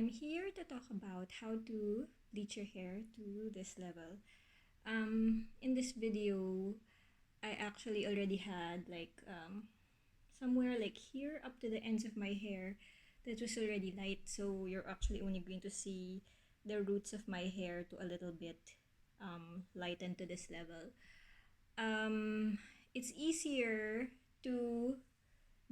I'm here to talk about how to bleach your hair to this level. In this video, I actually already had somewhere like here up to the ends of my hair that was already light, so you're actually only going to see the roots of my hair to a little bit lighten to this level. It's easier to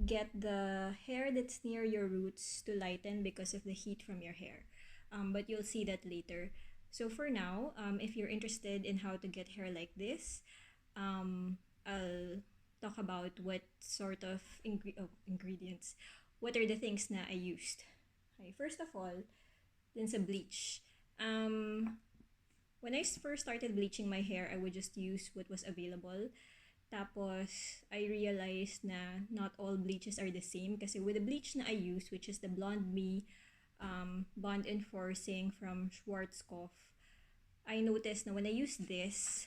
get the hair that's near your roots to lighten because of the heat from your hair. But you'll see that later. So for now, if you're interested in how to get hair like this, I'll talk about what sort of ingredients, what are the things na I used. Okay, first of all, then sa bleach. When I first started bleaching my hair, I would just use what was available. Tapos, I realized na not all bleaches are the same kasi with the bleach na I use, which is the Blonde Me Bond Enforcing from Schwarzkopf, I noticed na when I use this,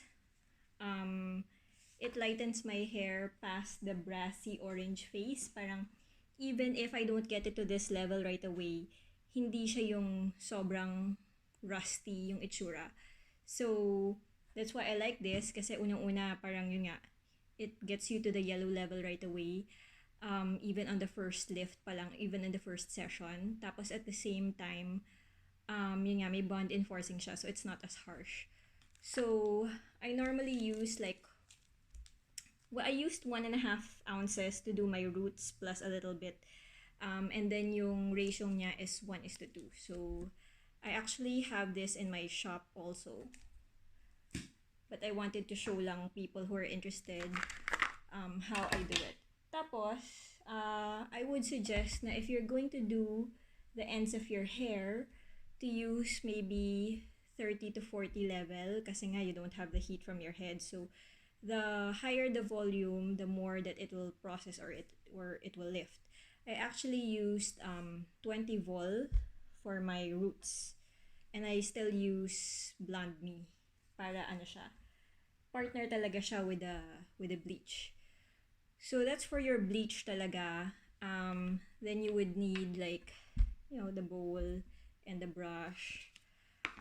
it lightens my hair past the brassy orange phase. Parang, even if I don't get it to this level right away, hindi siya yung sobrang rusty yung itsura. So, that's why I like this kasi unang-una parang yun nga, it gets you to the yellow level right away. Even on the first lift pa lang, even in the first session. Tapos at the same time, yun nga, may bond enforcing siya, so it's not as harsh. So, I normally use I used 1.5 ounces to do my roots plus a little bit. And then yung ratio niya is 1:2. So, I actually have this in my shop also. But I wanted to show lang people who are interested how I do it. Tapos, I would suggest na if you're going to do the ends of your hair, to use maybe 30 to 40 level kasi nga you don't have the heat from your head. So, the higher the volume, the more that it will process or it will lift. I actually used 20 vol for my roots. And I still use Blonde Me para ano siya. Partner talaga siya with the bleach. So that's for your bleach talaga. Then you would need the bowl and the brush.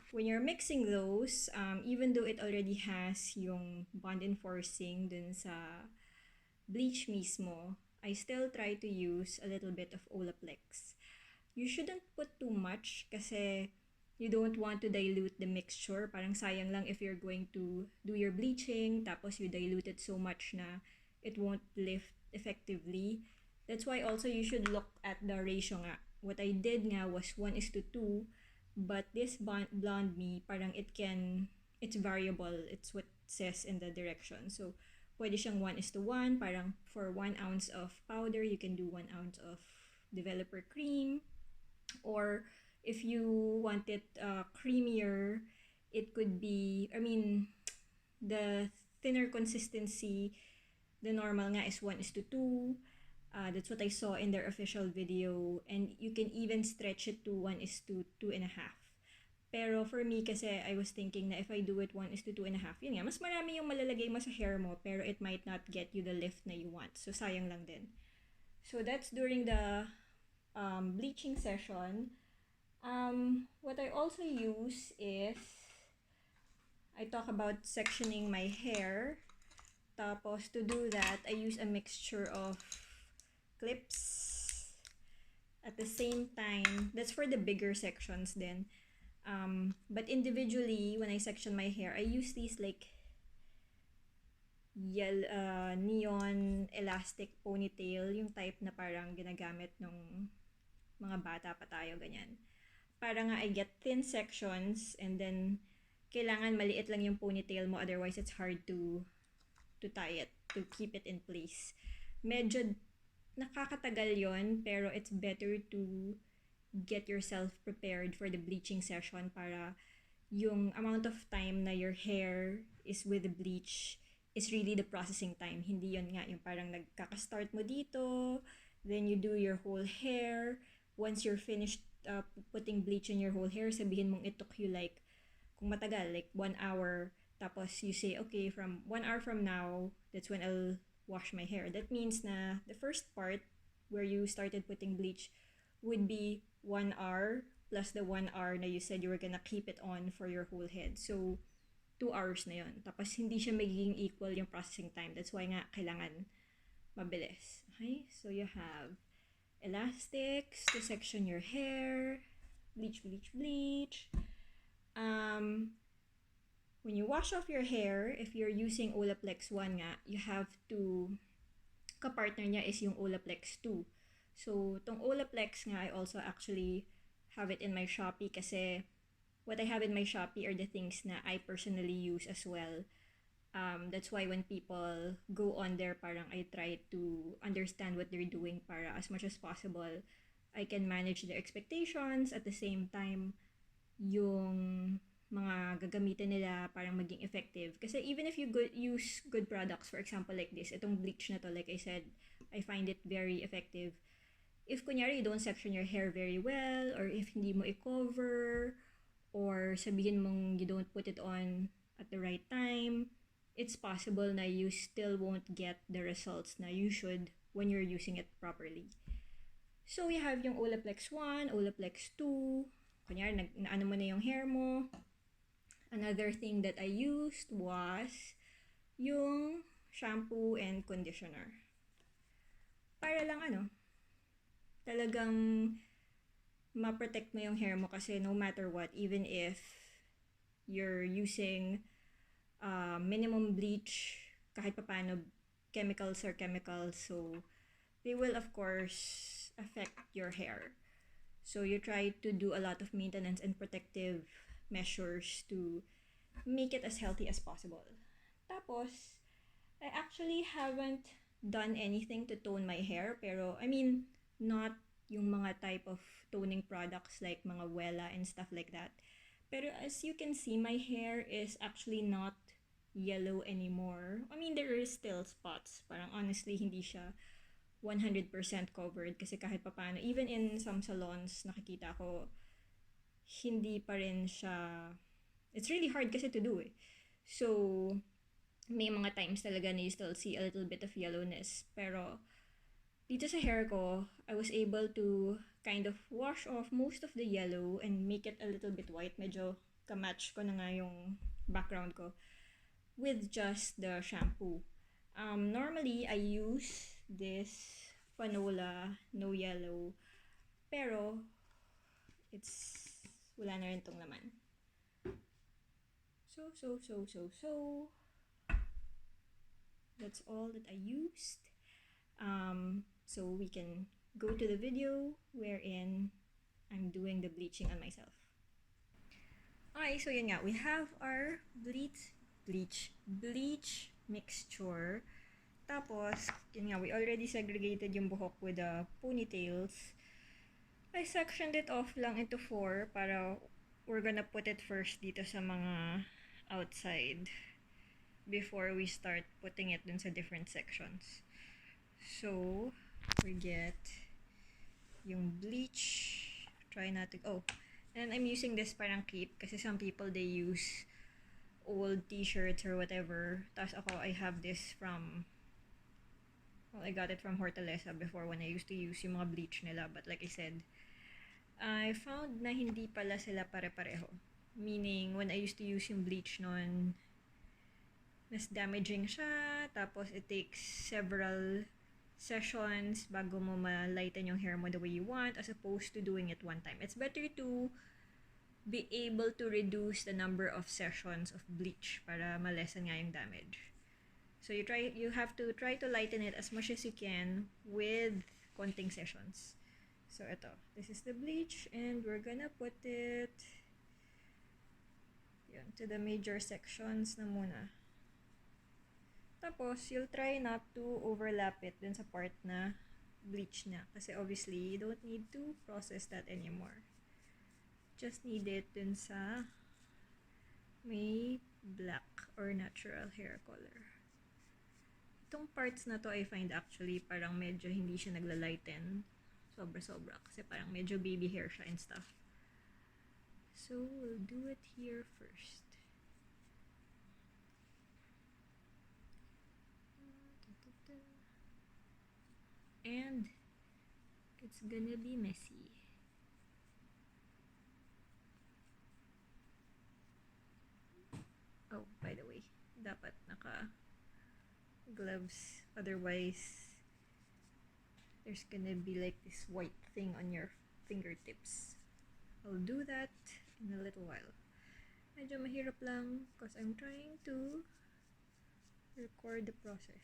When you're mixing those, even though it already has yung bond enforcing dun sa bleach mismo, I still try to use a little bit of OLAPLEX. You shouldn't put too much kasi you don't want to dilute the mixture. Parang sayang lang if you're going to do your bleaching tapos you dilute it so much na it won't lift effectively. That's why also you should look at the ratio nga. What I did nga was 1:2, but this Blonde Me, parang it's variable. It's what says in the direction. So, pwede siyang 1:1, parang for 1 ounce of powder, you can do 1 ounce of developer cream. Or if you want it creamier, it could be, the thinner consistency, the normal nga is 1:2. That's what I saw in their official video. And you can even stretch it to 1:2.5. Pero for me kasi I was thinking na if I do it 1:2.5, yun nga, mas marami yung malalagay mo sa hair mo pero it might not get you the lift na you want. So sayang lang din. So that's during the bleaching session. What I also use is I talk about sectioning my hair. Tapos to do that, I use a mixture of clips. At the same time, that's for the bigger sections then. But individually, when I section my hair, I use these neon elastic ponytail, yung type na parang ginagamit nung mga bata pa tayo, ganyan. Para nga I get thin sections and then kailangan maliit lang yung ponytail mo, otherwise it's hard to tie it, to keep it in place. Medyo nakakatagal yon, pero it's better to get yourself prepared for the bleaching session para yung amount of time na your hair is with the bleach is really the processing time. Hindi yon nga yung parang nagkaka-start mo dito, then you do your whole hair. Once you're finished putting bleach in your whole hair, sabihin mong it took you kung matagal, 1 hour. Tapos you say, okay, from 1 hour from now, that's when I'll wash my hair. That means na the first part where you started putting bleach would be 1 hour plus the 1 hour na you said you were gonna keep it on for your whole head. So, 2 hours na yon. Tapos, hindi siya magiging equal yung processing time. That's why nga, kailangan mabilis. Okay? So, you have elastics to section your hair. Bleach, bleach, bleach. When you wash off your hair, if you're using OLAPLEX 1 nga, you have to, kapartner niya is yung OLAPLEX 2. So, tong OLAPLEX nga, I also actually have it in my Shopee kasi what I have in my Shopee are the things na I personally use as well. That's why when people go on there, parang I try to understand what they're doing para as much as possible, I can manage their expectations at the same time, yung mga gagamitin nila parang maging effective. Kasi even if you use good products, for example like this, itong bleach na to, like I said, I find it very effective. If kunyari you don't section your hair very well, or if hindi mo i-cover, or sabihin mong you don't put it on at the right time, it's possible na you still won't get the results na you should when you're using it properly. So, you have yung OLAPLEX 1, OLAPLEX 2, kunyari, ano mo na yung hair mo. Another thing that I used was yung shampoo and conditioner. Para lang talagang ma-protect mo yung hair mo kasi no matter what, even if you're using minimum bleach, kahit paano chemicals, so they will of course affect your hair. So you try to do a lot of maintenance and protective measures to make it as healthy as possible. Tapos, I actually haven't done anything to tone my hair, pero I mean, not yung mga type of toning products like mga Wella and stuff like that. Pero as you can see, my hair is actually not yellow anymore. I mean, there is still spots. Parang honestly, hindi siya 100% covered kasi kahit papaano, even in some salons, nakikita ko, hindi pa rin siya, it's really hard kasi to do eh. So, may mga times talaga na you still see a little bit of yellowness. Pero, dito sa hair ko, I was able to kind of wash off most of the yellow and make it a little bit white. Medyo kamatch ko na nga yung background ko with just the shampoo. Normally, I use this FANOLA No Yellow. Pero, wala na rin tong laman. So. That's all that I used. So we can go to the video wherein I'm doing the bleaching on myself. Okay, so yun nga. We have our bleach mixture. Tapos, yun nga, we already segregated yung buhok with the ponytails. I sectioned it off lang into 4 para we're gonna put it first dito sa mga outside before we start putting it dun sa different sections. So, we get yung bleach. Try natin, and I'm using this parang kit kasi some people they use old t-shirts or whatever. Tapos ako, I have this from, I got it from Hortaleza before when I used to use yung mga bleach nila. But like I said, I found na hindi pala sila pare-pareho. Meaning, when I used to use yung bleach noon, mas damaging siya. Tapos, it takes several sessions bago mo ma-lighten yung hair mo the way you want as opposed to doing it one time. It's better to be able to reduce the number of sessions of bleach para ma-lessen nga yung damage. So, you have to try to lighten it as much as you can with konting sessions. So, this is the bleach and we're gonna put it to the major sections na muna. Tapos, you'll try not to overlap it dun sa part na bleach na. Kasi obviously, you don't need to process that anymore. Just need it dun sa may black or natural hair color. Itong parts na to, I find actually parang medyo hindi siya nagla-lighten. Sobra-sobra. Kasi parang medyo baby hair siya and stuff. So, we'll do it here first. And it's gonna be messy. dapat naka gloves, otherwise there's gonna be like this white thing on your fingertips. I'll do that in a little while. Medyo mahirap lang because I'm trying to record the process.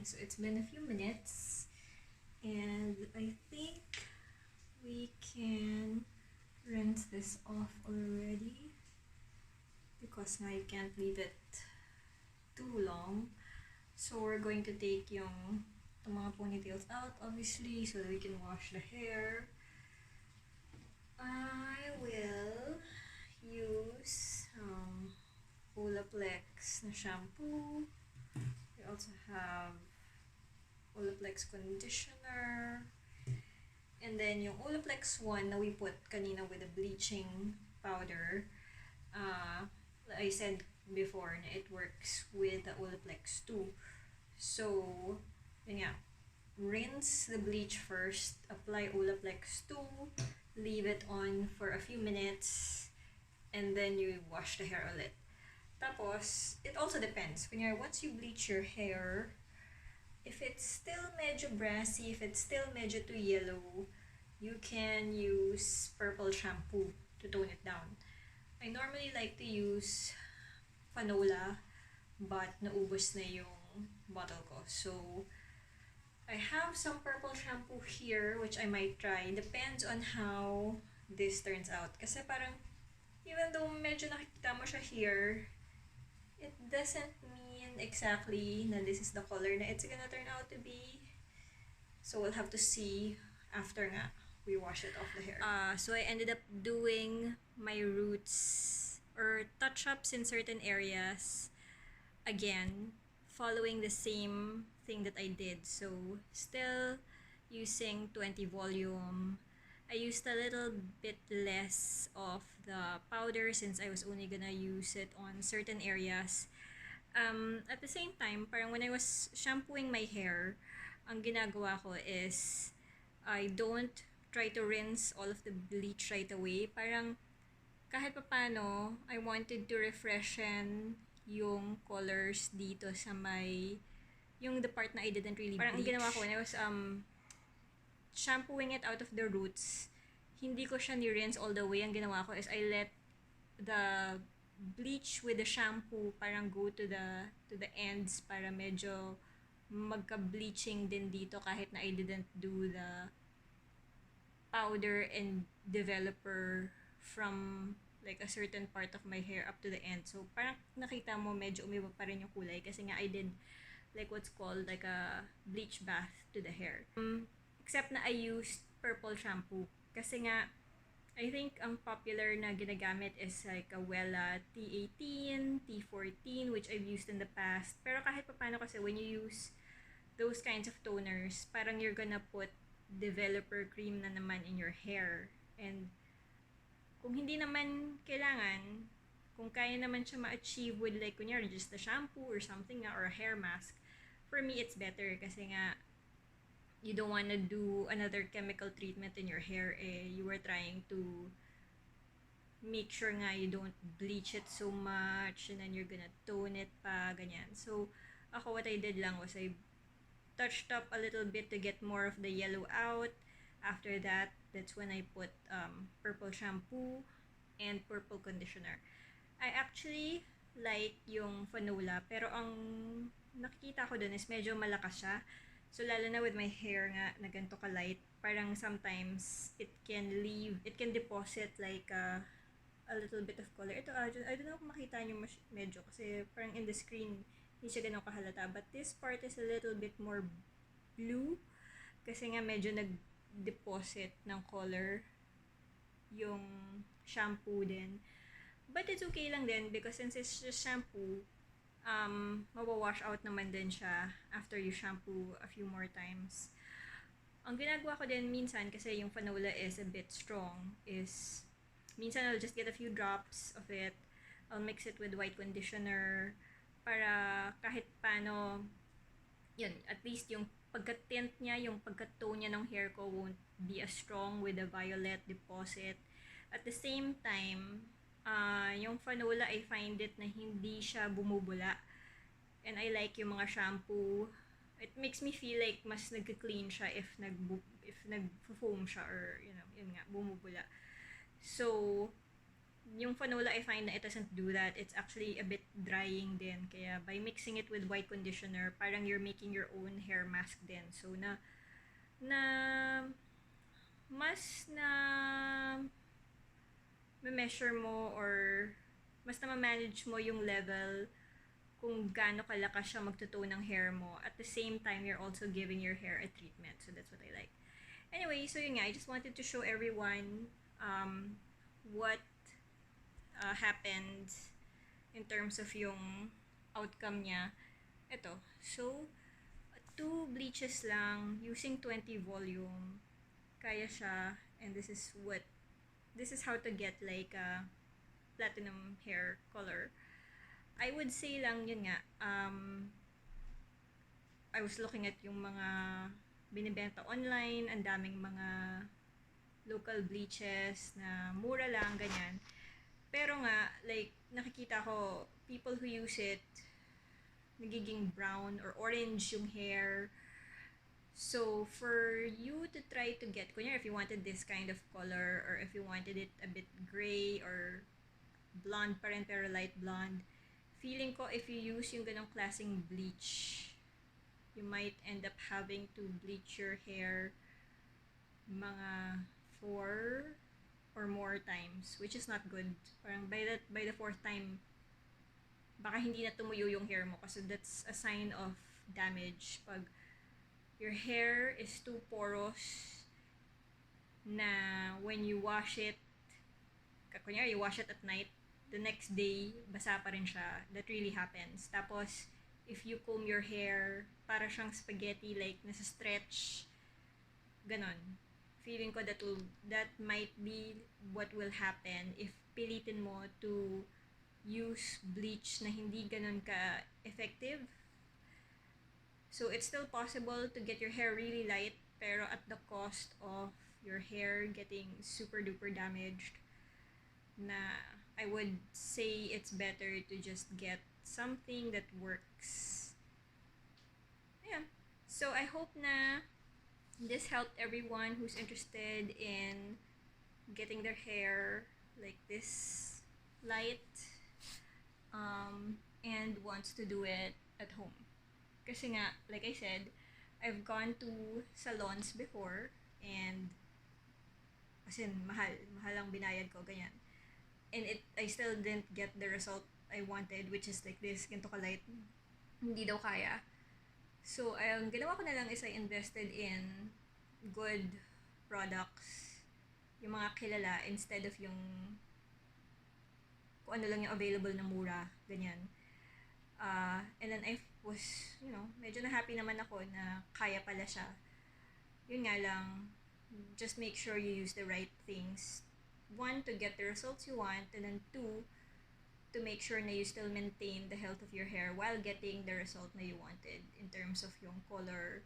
So it's been a few minutes and I think we can rinse this off already because now you can't leave it too long. So we're going to take yung mga ponytails out obviously so that we can wash the hair. I will use OLAPLEX na shampoo. We also have OLAPLEX conditioner. And then yung OLAPLEX one na we put kanina with the bleaching powder. I said before na it works with the OLAPLEX 2. So, yun nga. Rinse the bleach first, apply OLAPLEX 2, leave it on for a few minutes, and then you wash the hair ulit. Tapos, it also depends. Kunyari, once you bleach your hair, if it's still medyo brassy, if it's still medyo too yellow, you can use purple shampoo to tone it down. I normally like to use FANOLA, but naubos na yung bottle ko. So, I have some purple shampoo here, which I might try. Depends on how this turns out. Kasi parang, even though medyo nakikita mo siya here, it doesn't mean exactly na this is the color na it's gonna turn out to be. So we'll have to see after nga we wash it off the hair. So I ended up doing my roots or touch-ups in certain areas again, following the same thing that I did. So still using 20 volume. I used a little bit less of the powder since I was only gonna use it on certain areas. At the same time, parang when I was shampooing my hair, ang ginagawa ko is I don't try to rinse all of the bleach right away. Parang kahit papano, I wanted to refreshen yung colors dito sa may, yung the part na I didn't really bleach. Parang ang ginawa ko when I was shampooing it out of the roots, hindi ko siya ni-rinse all the way. Ang ginawa ko is I let the bleach with the shampoo parang go to the ends para medyo magka-bleaching din dito kahit na I didn't do the powder and developer from like a certain part of my hair up to the end. So parang nakita mo medyo umiba pa rin yung kulay kasi nga I did like what's called like a bleach bath to the hair. Except na I used purple shampoo kasi nga I think ang popular na ginagamit is like a Wella T18, T14, which I've used in the past. Pero kahit pa paano kasi when you use those kinds of toners, parang you're gonna put developer cream na naman in your hair. And kung hindi naman kailangan, kung kaya naman siya ma-achieve with like kunyari just a shampoo or something nga or a hair mask, for me it's better kasi nga you don't wanna do another chemical treatment in your hair you were trying to make sure nga you don't bleach it so much and then you're gonna tone it pa, ganyan. So, ako what I did lang was I touched up a little bit to get more of the yellow out. After that, that's when I put purple shampoo and purple conditioner. I actually like yung FANOLA, pero ang nakikita ko dun is medyo malakas siya. So, lalo na with my hair nga na ganito ka-light, parang sometimes it can deposit like a little bit of color. Ito, I don't know kung makita nyo medyo kasi parang in the screen, hindi siya ganun kahalata. But this part is a little bit more blue kasi nga medyo nag-deposit ng color yung shampoo din. But it's okay lang din because since it's just shampoo, mawawash out naman din siya after you shampoo a few more times. Ang ginagawa ko din minsan kasi yung FANOLA is a bit strong is minsan I'll just get a few drops of it. I'll mix it with white conditioner para kahit paano yun, at least yung pagka-tint niya, yung pagka-tone niya ng hair ko won't be as strong with the violet deposit. At the same time, yung FANOLA, I find it na hindi siya bumubula. And I like yung mga shampoo. It makes me feel like mas nag-clean siya if nag-foam siya or, you know, yun nga, bumubula. So, yung FANOLA, I find na it doesn't do that. It's actually a bit drying din. Kaya by mixing it with white conditioner, parang you're making your own hair mask din. So, mas na ma-measure mo or mas na ma-manage mo yung level kung gaano kalakas siya magtotone ng hair mo. At the same time, you're also giving your hair a treatment. So, that's what I like. Anyway, so yun nga, I just wanted to show everyone what happened in terms of yung outcome niya. Ito. So, 2 bleaches lang using 20 volume. Kaya siya. And this is how to get like a platinum hair color. I would say lang yun nga, I was looking at yung mga binibenta online, ang daming mga local bleaches na mura lang, ganyan. Pero nga, like, nakikita ko, people who use it, nagiging brown or orange yung hair. So, for you to try to get, kunya if you wanted this kind of color or if you wanted it a bit gray or blonde pa rin pero light blonde, feeling ko if you use yung ganong klaseng bleach, you might end up having to bleach your hair mga 4 or more times, which is not good. Parang by the 4th time, baka hindi na tumuyo yung hair mo kasi that's a sign of damage. Pag your hair is too porous na when you wash it, kunyari you wash it at night, the next day, basa pa rin siya. That really happens. Tapos, if you comb your hair, para siyang spaghetti, like, nasa stretch, ganon. Feeling ko that might be what will happen if pilitin mo to use bleach na hindi ganon ka-effective. So, it's still possible to get your hair really light, pero at the cost of your hair getting super duper damaged, na I would say it's better to just get something that works. Yeah. So, I hope na this helped everyone who's interested in getting their hair like this light and wants to do it at home. Kasi nga, like I said, I've gone to salons before and kasi mahal ang binayad ko, ganyan. And I still didn't get the result I wanted, which is like this, ganito ka-light. Hindi daw kaya. So, ang ginawa ko na lang is I invested in good products yung mga kilala instead of yung kung ano lang yung available na mura, ganyan. And then I was, medyo na happy naman ako na kaya pala siya. Yun nga lang, just make sure you use the right things. One, to get the results you want, and then two, to make sure na you still maintain the health of your hair while getting the result na you wanted in terms of yung color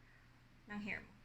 ng hair mo.